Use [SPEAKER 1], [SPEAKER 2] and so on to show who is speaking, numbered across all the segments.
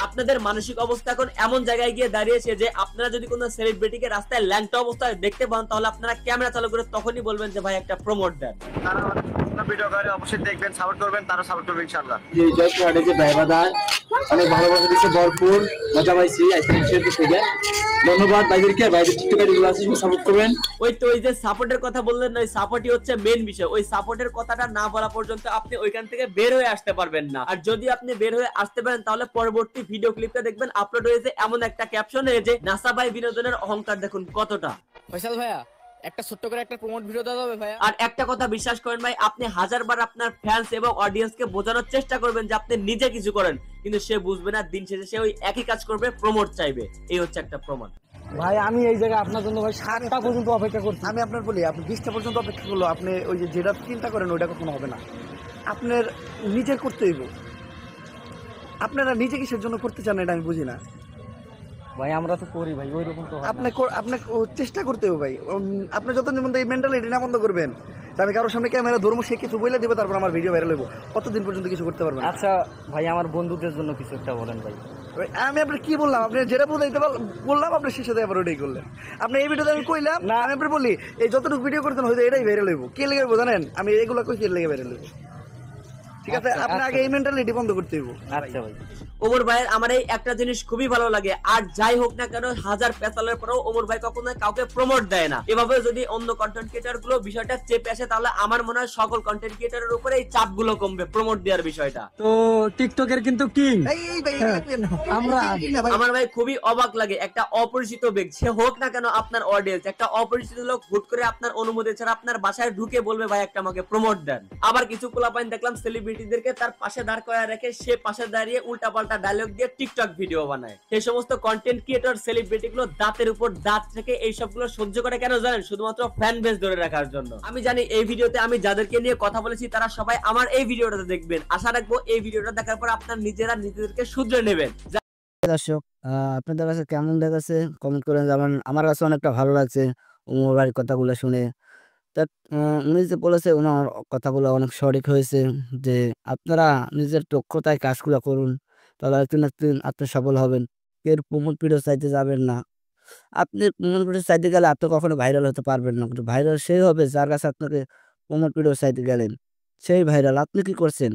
[SPEAKER 1] আপনাদের মানসিক অবস্থা এখন এমন জায়গায় গিয়ে দাঁড়িয়েছে যে আপনারা যদি কোনো সেলিব্রিটিকে রাস্তায় ল্যাংটা অবস্থায় দেখতে পান তাহলে আপনারা ক্যামেরা চালু করে তখনই বলবেন যে ভাই একটা প্রমোট দেন।
[SPEAKER 2] তারা ভিডিও করে অবশ্যই দেখবেন, সাপোর্ট করবেন, তারা সাপোর্ট করবে ইনশাআল্লাহ।
[SPEAKER 3] যে জয়পুরহাটে যে ভাইবাদার অনেক ভালোবাসা দিচ্ছে, ভরপুর মজা পাইছি থেকে। ধন্যবাদ ভাইদেরকে, ভাইদের টিকটকার যেগুলো আছে সাপোর্ট করবেন।
[SPEAKER 1] ওই যে সাপোর্টের কথা বললেন না, ওই সাপোর্টই হচ্ছে মেন বিষয়। ওই সাপোর্টের কথাটা না বলা পর্যন্ত আপনি ওইখান থেকে বের হয়ে আসতে পারবেন না। আর যদি আপনি বের হয়ে আসতে পারেন তাহলে পরবর্তী ভিডিও ক্লিপটা দেখবেন আপলোড হয়েছে এমন একটা ক্যাপশনে যে নাসা ভাই বিনোদনের অহংকার দেখুন কতটা।
[SPEAKER 4] ফয়সাল ভাইয়া একটা ছোট্ট করে একটা প্রমোট ভিডিও দেওয়া যাবে ভাইয়া?
[SPEAKER 1] আর একটা কথা বিশ্বাস করেন ভাই, আপনি হাজারবার আপনার ফ্যান্স এবং অডিয়েন্সকে বোঝানোর চেষ্টা করবেন যে আপনি নিজে কিছু করেন, কিন্তু সে বুঝবে না। দিন শেষে সে ওই একই কাজ করবে, প্রমোট চাইবে। এই হচ্ছে একটা প্রমাণ।
[SPEAKER 5] ভাই আমি এই জায়গায় আপনার জন্য ভাই 7টা পর্যন্ত অপেক্ষা করছি।
[SPEAKER 2] আমি আপনার বলি, আপনি 20টা পর্যন্ত অপেক্ষা করলো, আপনি ওই যে যেটা চিন্তা করেন ওইটা কখনো হবে না। আপনার নিজের করতে হইব। আপনারা নিজে কিসের জন্য করতে চান এটা আমি বুঝি না।
[SPEAKER 5] ভাই আমরা তো করি ভাই, ওই রকম তো
[SPEAKER 2] আপনাকে চেষ্টা করতে হবে ভাই। আপনি যতদিন পর্যন্ত এই মেন্টালিটি না বন্ধ করবেন, আমি কারোর সামনে ক্যামেরা ধরবো, সে কিছু বলে দেবে, তারপর আমার ভিডিও ভাইরাল হইব, কতদিন পর্যন্ত কিছু করতে পারবেন?
[SPEAKER 5] আচ্ছা ভাই আমার বন্ধুদের জন্য কিছু একটা বলেন ভাই।
[SPEAKER 2] আমি আপনার কি বললাম, আপনি যেটা বলতে বললাম আপনার শেষে আবার ওটাই করলেন। আপনি এই ভিডিওতে আমি কইলাম না, আমি আপনার বলি এই যতটুকু ভিডিও করতেন হয়তো এটাই ভাইরাল হইব। কে লেগে হইব জানেন? আমি এগুলো কই কে লেগে ভাইরাল হইব। ঠিক আছে, আপনি আগে এই মেন্টালিটি বন্ধ করতে হইব।
[SPEAKER 5] আচ্ছা ভাই।
[SPEAKER 1] ওমর ভাইয়ের আমার এই একটা জিনিস খুবই ভালো লাগে, আর যাই হোক না কেন হাজার পেছালের পরেও ওমর ভাই কখনো কাউকে প্রমোট দেয় না। এভাবে যদি অন্য কন্টেন্ট ক্রিয়েটর গুলো বিষয়টা চেপে আসে তাহলে আমার মনে হয় সকল কন্টেন্ট ক্রিয়েটরের উপরে এই চাপ গুলো কমবে প্রমোট দেওয়ার বিষয়টা।
[SPEAKER 5] তো টিকটকের কিন্তু কিং আমরা।
[SPEAKER 1] আমার ভাই খুবই অবাক লাগে, একটা অপরিচিত ব্যক্তি সে হোক না কেন আপনার অডিয়েন্স, একটা অপরিচিত লোক হুট করে আপনার অনুমতি ছাড়া আপনার বাসায় ঢুকে বলবে ভাই একটা আমাকে প্রমোট দেন। আবার কিছু পোলাপাইন দেখলাম সেলিব্রিটিদেরকে তার পাশে দাঁড় করায় রেখে সে পাশে দাঁড়িয়ে উল্টা পাল্টা ডায়লগ দিয়ে টিকটক ভিডিও বানায়। সেই সমস্ত কন্টেন্ট ক্রিয়েটর সেলিব্রিটি গুলো দাঁতের উপর দাঁত রেখে এই সবগুলো সহ্য করে কেন জানেন? শুধুমাত্র ফ্যান বেস ধরে রাখার জন্য। আমি জানি এই ভিডিওতে আমি যাদেরকে নিয়ে কথা বলেছি তারা সবাই আমার এই ভিডিওটা দেখবেন। আশা রাখবো এই ভিডিওটা দেখার পর আপনার নিজেরা নিজেদেরকে শুধরে নেবেন।
[SPEAKER 6] দর্শক, আপনাদের কাছে কেমন লেগেছে কমেন্ট করে জানান। আমার কাছে অনেকটা ভালো লাগছে ওমর ভাইয়ের কথাগুলো শুনে। তা উনি যে বলেছে ওনার কথাগুলো অনেক সঠিক হয়েছে যে আপনারা নিজের দক্ষতায় কাজগুলো করুন, তাহলে একদিন একদিন আপনি সফল হবেন। এর প্রমোট ভিডিও চাইতে যাবেন না। আপনি প্রমোট ভিডিও চাইতে গেলে আপনি কখনো ভাইরাল হতে পারবেন না, কিন্তু ভাইরাল সেই হবে যার কাছে আপনাকে প্রমোট ভিডিও চাইতে গেলেন সেই ভাইরাল। আপনি কি করছেন?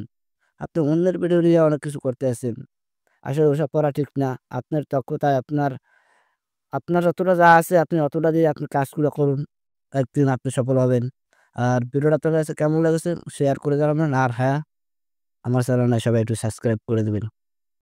[SPEAKER 6] আপনি অন্যের ভিডিও নিয়ে অনেক কিছু করতে আছেন। আসলে ওসব করা ঠিক না। আপনার দক্ষতায় আপনার যতটা যা আছে আপনি অতটা দিয়ে আপনি কাজগুলো করুন। একদিন আপনি সফল হবেন। আর ভিডিওটা আপনার কাছে কেমন লেগেছে শেয়ার করে জানাবেন। আর হ্যাঁ, আমার চ্যানেলে সবাই একটু সাবস্ক্রাইব করে দিবেন।